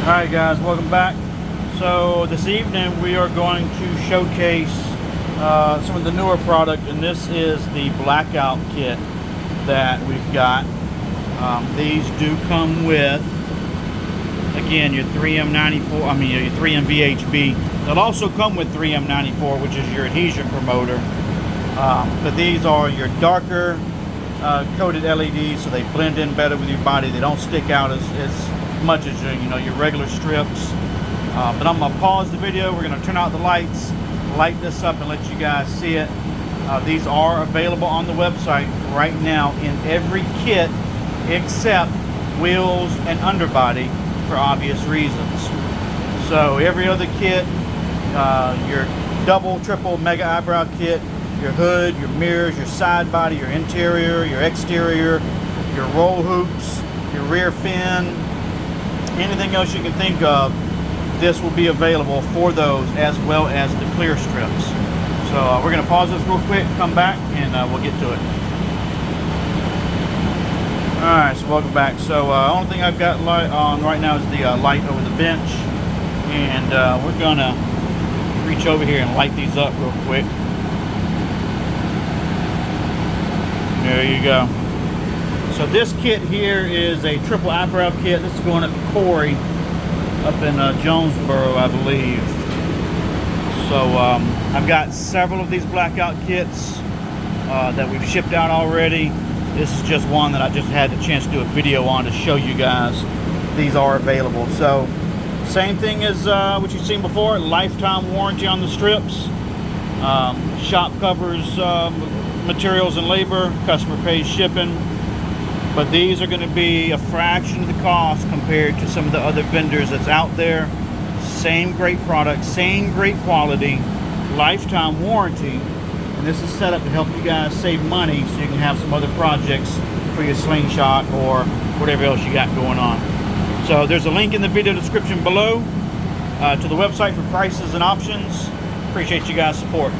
Alright guys, welcome back. So this evening we are going to showcase some of the newer product, and this is the blackout kit that we've got. These do come with, again, your 3M94, your 3M VHB. They'll also come with 3M94, which is your adhesion promoter. But these are your darker coated LEDs, so they blend in better with your body. They don't stick out as much as your regular strips. But I'm gonna pause the video. We're gonna turn out the lights, light this up, and let you guys see it. These are available on the website right now in every kit except wheels and underbody, for obvious reasons. So every other kit, your double, triple, mega eyebrow kit, your hood, your mirrors, your side body, your interior, your exterior, your roll hoops, your rear fin, anything else you can think of, this will be available for those, as well as the clear strips. So we're going to pause this real quick, come back, and we'll get to it. Alright, so welcome back. So only thing I've got light on right now is the light over the bench, and we're going to reach over here and light these up real quick. There you go. So this kit here is a triple eyebrow kit. This is going up to Corey up in Jonesboro, I believe. So I've got several of these blackout kits that we've shipped out already. This is just one that I just had the chance to do a video on to show you guys. These are available. So same thing as what you've seen before, lifetime warranty on the strips, shop covers, materials and labor, customer pays shipping. But these are going to be a fraction of the cost compared to some of the other vendors that's out there. Same great product, same great quality, lifetime warranty. And this is set up to help you guys save money so you can have some other projects for your slingshot or whatever else you got going on. So there's a link in the video description below to the website for prices and options. Appreciate you guys' support.